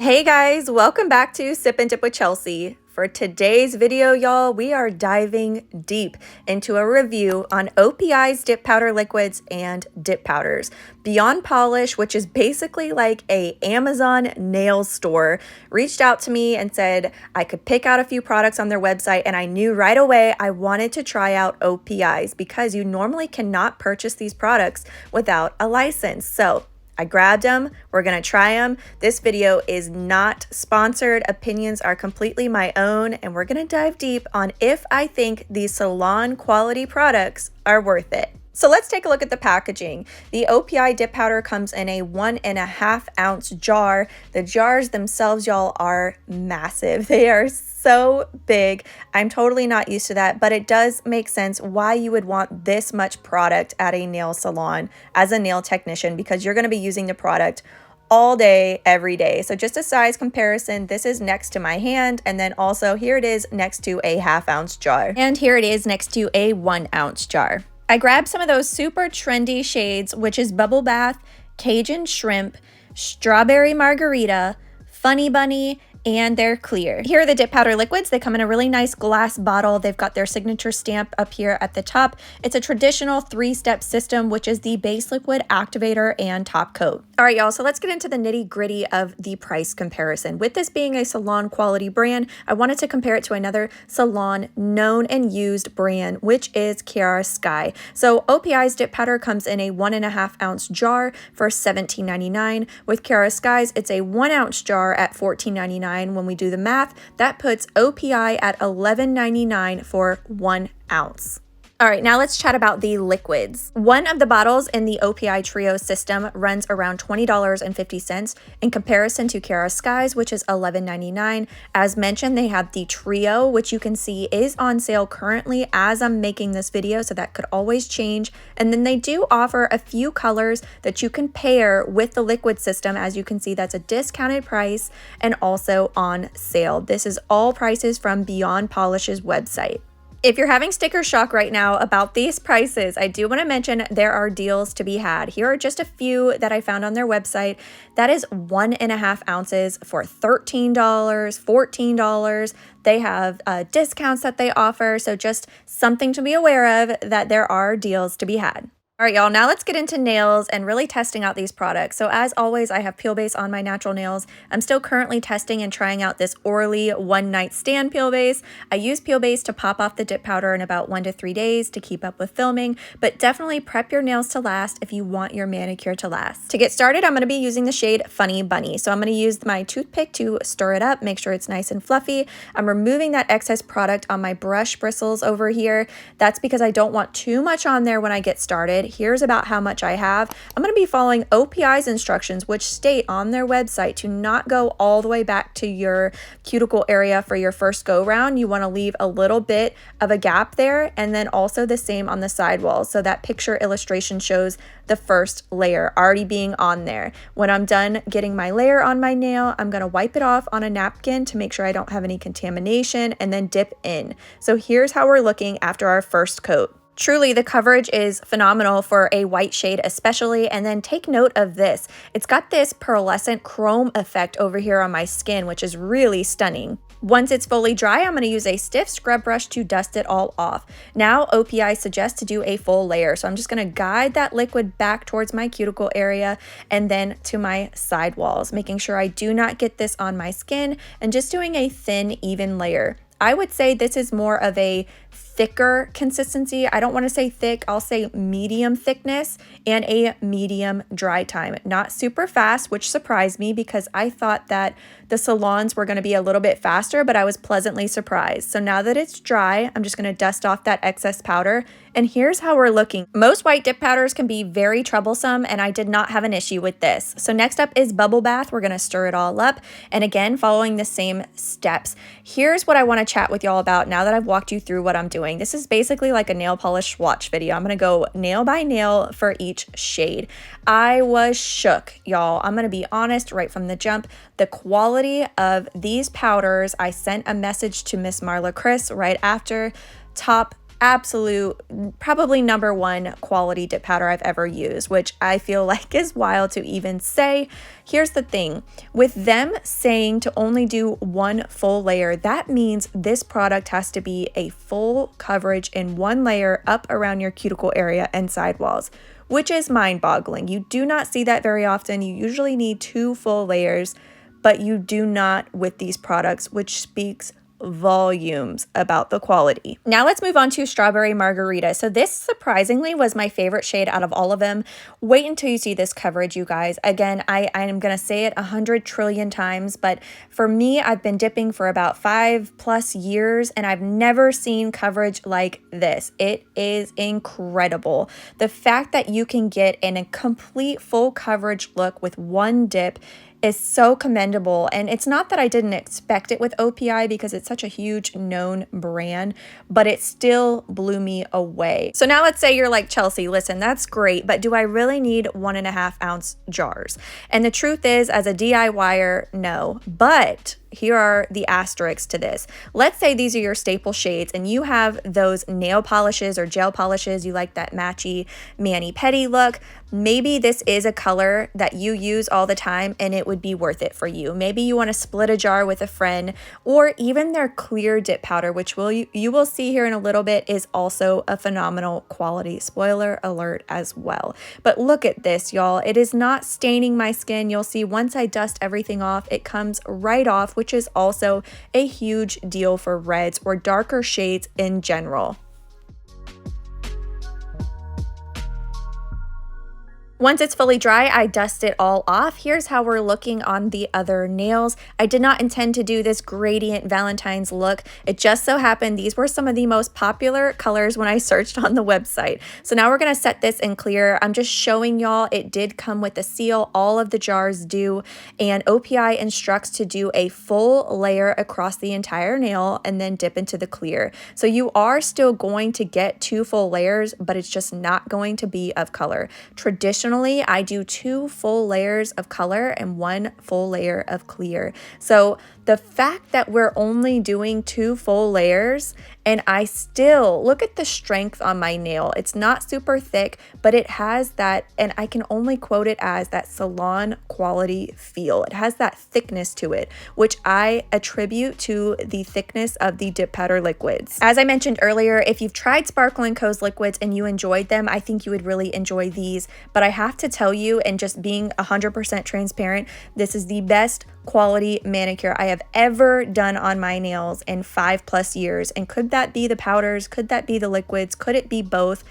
Hey guys, welcome back to Sip and Dip with Chelsea. For today's video, y'all, we are diving deep into a review on OPI's dip powder liquids and dip powders. Beyond Polish, which is basically like a Amazon nail store, reached out to me and said I could pick out a few products on their website, and I knew right away I wanted to try out OPI's because you normally cannot purchase these products without a license. So I grabbed them. We're going to try them. This video is not sponsored. Opinions are completely my own, and we're going to dive deep on if I think these salon quality products are worth it. So let's take a look at the packaging. The OPI dip powder comes in a 1.5 ounce jar. The jars themselves, y'all, are massive. They are so big. I'm totally not used to that, but it does make sense why you would want this much product at a nail salon as a nail technician, because you're going to be using the product all day, every day. So just a size comparison, this is next to my hand, and then also here it is next to a 1/2 ounce jar, and here it is next to a 1 ounce jar. I grabbed some of those super trendy shades, which is Bubble Bath, Cajun Shrimp, Strawberry Margarita, Funny Bunny, and they're clear. Here are the dip powder liquids. They come in a really nice glass bottle. They've got their signature stamp up here at the top. It's a traditional 3-step system, which is the base liquid, activator, and top coat. All right, y'all, so let's get into the nitty gritty of the price comparison. With this being a salon quality brand, I wanted to compare it to another salon known and used brand, which is Chiara Sky. So OPI's dip powder comes in a 1.5 ounce jar for $17.99. With Chiara Sky's, it's a 1 ounce jar at $14.99. When we do the math, that puts OPI at $11.99 for 1 ounce. All right, now let's chat about the liquids. One of the bottles in the OPI Trio system runs around $20.50 in comparison to Chiara Sky's, which is $11.99. As mentioned, they have the Trio, which you can see is on sale currently as I'm making this video, so that could always change. And then they do offer a few colors that you can pair with the liquid system. As you can see, that's a discounted price and also on sale. This is all prices from Beyond Polish's website. If you're having sticker shock right now about these prices, I do want to mention there are deals to be had. Here are just a few that I found on their website. That is 1.5 ounces for $13, $14. They have discounts that they offer, so just something to be aware of, that there are deals to be had. All right, y'all, now let's get into nails and really testing out these products. So as always, I have peel base on my natural nails. I'm still currently testing and trying out this Orly One Night Stand peel base. I use peel base to pop off the dip powder in about 1 to 3 days to keep up with filming, but definitely prep your nails to last if you want your manicure to last. To get started, I'm gonna be using the shade Funny Bunny. So I'm gonna use my toothpick to stir it up, make sure it's nice and fluffy. I'm removing that excess product on my brush bristles over here. That's because I don't want too much on there when I get started. Here's about how much I have. I'm going to be following OPI's instructions, which state on their website to not go all the way back to your cuticle area for your first go round. You want to leave a little bit of a gap there, and then also the same on the sidewalls. So that picture illustration shows the first layer already being on there. When I'm done getting my layer on my nail, I'm going to wipe it off on a napkin to make sure I don't have any contamination, and then dip in. So here's how we're looking after our first coat. Truly, the coverage is phenomenal for a white shade especially, and then take note of this. It's got this pearlescent chrome effect over here on my skin, which is really stunning. Once it's fully dry, I'm going to use a stiff scrub brush to dust it all off. Now, OPI suggests to do a full layer, so I'm just going to guide that liquid back towards my cuticle area and then to my sidewalls, making sure I do not get this on my skin, and just doing a thin, even layer. I would say this is more of a thicker consistency. I don't want to say thick, I'll say medium thickness, and a medium dry time. Not super fast, which surprised me because I thought that the salons were going to be a little bit faster, but I was pleasantly surprised. So now that it's dry, I'm just going to dust off that excess powder, and here's how we're looking. Most white dip powders can be very troublesome, and I did not have an issue with this. So next up is Bubble Bath. We're going to stir it all up, and again, following the same steps. Here's what I want to chat with y'all about now that I've walked you through what I'm doing. This is basically like a nail polish swatch video. I'm going to go nail by nail for each shade. I was shook, y'all. I'm going to be honest right from the jump. The quality of these powders, I sent a message to Miss Marla Chris right after. Top absolute, probably #1 quality dip powder I've ever used, which I feel like is wild to even say. Here's the thing, with them saying to only do 1 full layer, that means this product has to be a full coverage in 1 layer up around your cuticle area and sidewalls, which is mind-boggling. You do not see that very often. You usually need 2 full layers, but you do not with these products, which speaks volumes about the quality. Now let's move on to Strawberry Margarita. So this surprisingly was my favorite shade out of all of them. Wait until you see this coverage, you guys. Again, I'm gonna say it 100 trillion times, but for me, I've been dipping for about 5+ years and I've never seen coverage like this. It is incredible. The fact that you can get in a complete full coverage look with 1 dip is so commendable. And it's not that I didn't expect it with OPI because it's such a huge known brand, but it still blew me away. So now let's say you're like, Chelsea, listen, that's great, but do I really need 1.5 ounce jars? And the truth is, as a DIYer, no. But here are the asterisks to this. Let's say these are your staple shades and you have those nail polishes or gel polishes, you like that matchy mani-pedi look. Maybe this is a color that you use all the time and it would be worth it for you. Maybe you want to split a jar with a friend, or even their clear dip powder, which you will see here in a little bit is also a phenomenal quality. Spoiler alert as well. But look at this, y'all. It is not staining my skin. You'll see once I dust everything off, it comes right off, which is also a huge deal for reds or darker shades in general. Once it's fully dry, I dust it all off. Here's how we're looking on the other nails. I did not intend to do this gradient Valentine's look. It just so happened these were some of the most popular colors when I searched on the website. So now we're gonna set this in clear. I'm just showing y'all it did come with a seal. All of the jars do, and OPI instructs to do a full layer across the entire nail and then dip into the clear. So you are still going to get 2 full layers, but it's just not going to be of color. Traditionally, I do 2 full layers of color and 1 full layer of clear. So the fact that we're only doing 2 full layers and I still look at the strength on my nail. It's not super thick, but it has that, and I can only quote it as that salon quality feel. It has that thickness to it, which I attribute to the thickness of the dip powder liquids. As I mentioned earlier, if you've tried Sparkle & Co.'s liquids and you enjoyed them, I think you would really enjoy these. But I have to tell you, and just being 100% transparent, this is the best quality manicure I have ever done on my nails in 5+ years. And could that be the powders? Could that be the liquids? Could it be both?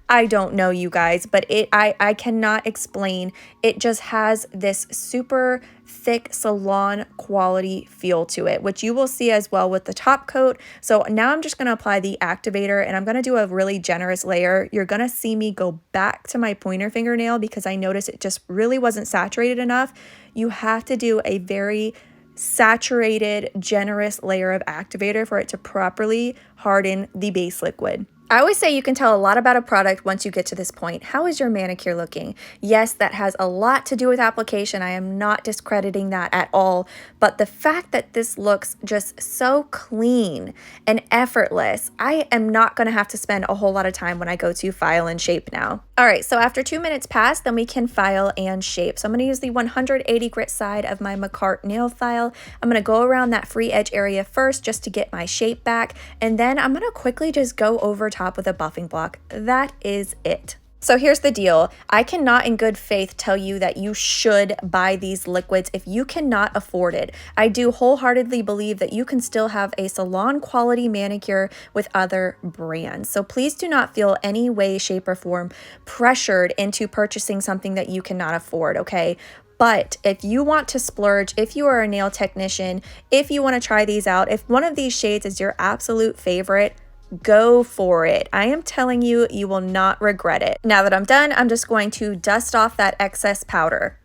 I don't know, you guys, but I cannot explain. It just has this super thick salon quality feel to it, which you will see as well with the top coat. So now I'm just going to apply the activator and I'm going to do a really generous layer. You're going to see me go back to my pointer fingernail because I noticed it just really wasn't saturated enough. You have to do a very saturated, generous layer of activator for it to properly harden the base liquid. I always say you can tell a lot about a product once you get to this point. How is your manicure looking? Yes, that has a lot to do with application. I am not discrediting that at all. But the fact that this looks just so clean and effortless, I am not going to have to spend a whole lot of time when I go to file and shape now. All right, so after 2 minutes pass, then we can file and shape. So I'm going to use the 180 grit side of my McCart nail file. I'm going to go around that free edge area first just to get my shape back. And then I'm going to quickly just go over top with a buffing block. That is it. So here's the deal. I cannot in good faith tell you that you should buy these liquids if you cannot afford it. I do wholeheartedly believe that you can still have a salon quality manicure with other brands. So please do not feel any way, shape, or form pressured into purchasing something that you cannot afford, okay? But if you want to splurge, if you are a nail technician, if you want to try these out, if one of these shades is your absolute favorite, go for it. I am telling you, you will not regret it. Now that I'm done, I'm just going to dust off that excess powder.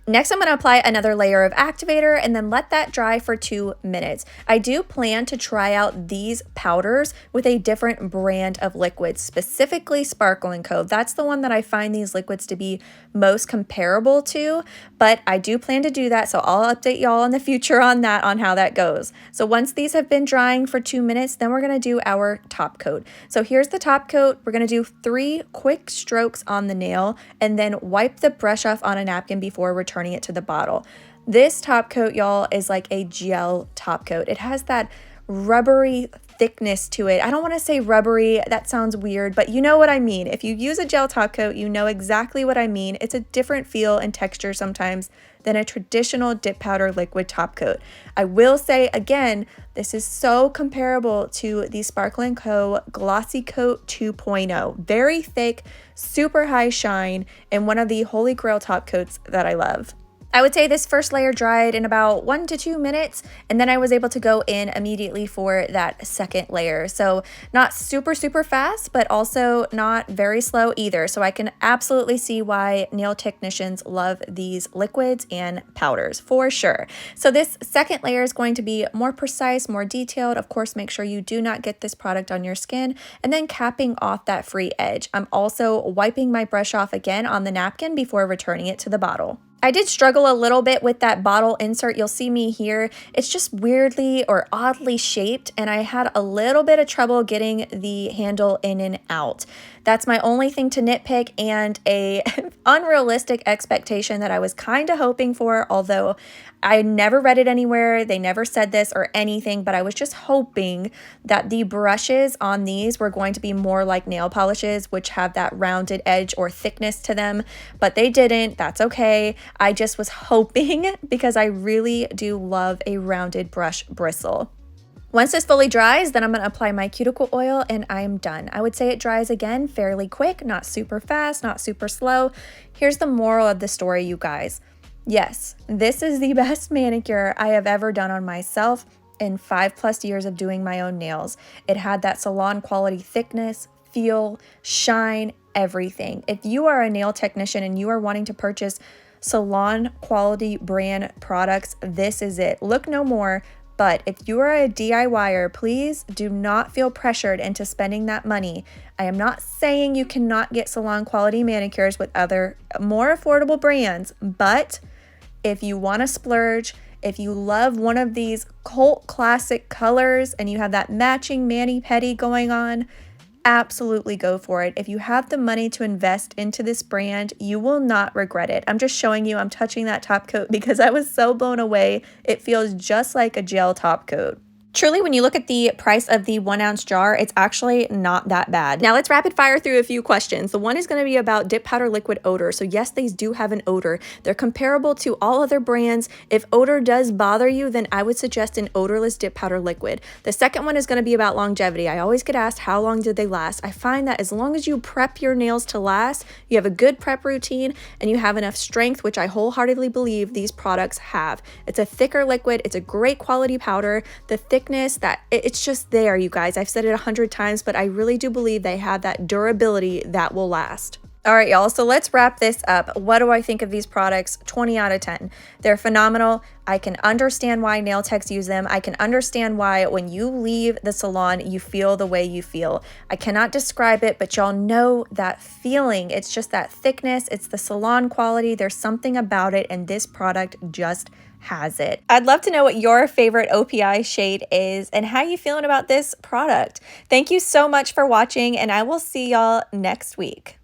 Next, I'm going to apply another layer of activator and then let that dry for 2 minutes. I do plan to try out these powders with a different brand of liquids, specifically Sparkle & Co. That's the one that I find these liquids to be most comparable to, but I do plan to do that, so I'll update y'all in the future on that, on how that goes. So once these have been drying for 2 minutes, then we're going to do our top coat. So here's the top coat. We're going to do 3 quick strokes on the nail and then wipe the brush off on a napkin before returning it to the bottle. This top coat, y'all, is like a gel top coat. It has that rubbery thickness to it. I don't want to say rubbery, that sounds weird, but you know what I mean. If you use a gel top coat, you know exactly what I mean. It's a different feel and texture sometimes than a traditional dip powder liquid top coat. I will say again, this is so comparable to the Sparkle & Co. Glossy Coat 2.0. Very thick, super high shine, and one of the holy grail top coats that I love. I would say this first layer dried in about 1 to 2 minutes, and then I was able to go in immediately for that second layer. So not super fast, but also not very slow either. So I can absolutely see why nail technicians love these liquids and powders for sure. So this second layer is going to be more precise, more detailed. Of course, make sure you do not get this product on your skin, and then capping off that free edge. I'm also wiping my brush off again on the napkin before returning it to the bottle. I did struggle a little bit with that bottle insert. You'll see me here. It's just weirdly or oddly shaped, and I had a little bit of trouble getting the handle in and out. That's my only thing to nitpick, and a unrealistic expectation that I was kind of hoping for, although I never read it anywhere. They never said this or anything, but I was just hoping that the brushes on these were going to be more like nail polishes, which have that rounded edge or thickness to them, but they didn't. That's okay. I just was hoping because I really do love a rounded brush bristle. Once this fully dries, then I'm going to apply my cuticle oil and I'm done. I would say it dries again fairly quick, not super fast, not super slow. Here's the moral of the story, you guys. Yes, this is the best manicure I have ever done on myself in 5+ years of doing my own nails. It had that salon quality thickness, feel, shine, everything. If you are a nail technician and you are wanting to purchase salon quality brand products, this is it. Look no more. But if you are a DIYer, please do not feel pressured into spending that money. I am not saying you cannot get salon quality manicures with other more affordable brands, but if you want to splurge, if you love one of these cult classic colors and you have that matching mani-pedi going on, absolutely go for it. If you have the money to invest into this brand, you will not regret it. I'm just showing you, I'm touching that top coat because I was so blown away. It feels just like a gel top coat. Truly, when you look at the price of the 1-ounce jar, it's actually not that bad. Now let's rapid fire through a few questions. The one is going to be about dip powder liquid odor. So yes, these do have an odor. They're comparable to all other brands. If odor does bother you, then I would suggest an odorless dip powder liquid. The second one is going to be about longevity. I always get asked, how long did they last? I find that as long as you prep your nails to last, you have a good prep routine, and you have enough strength, which I wholeheartedly believe these products have. It's a thicker liquid. It's a great quality powder. The thickness, that it's just there, you guys. I've said it 100 times, but I really do believe they have that durability that will last. All right, y'all, so let's wrap this up. What do I think of these products? 20 out of 10. They're phenomenal. I can understand why nail techs use them. I can understand why when you leave the salon, you feel the way you feel. I cannot describe it, but y'all know that feeling. It's just that thickness. It's the salon quality. There's something about it, and this product just has it. I'd love to know what your favorite OPI shade is and how you feeling about this product. Thank you so much for watching, and I will see y'all next week.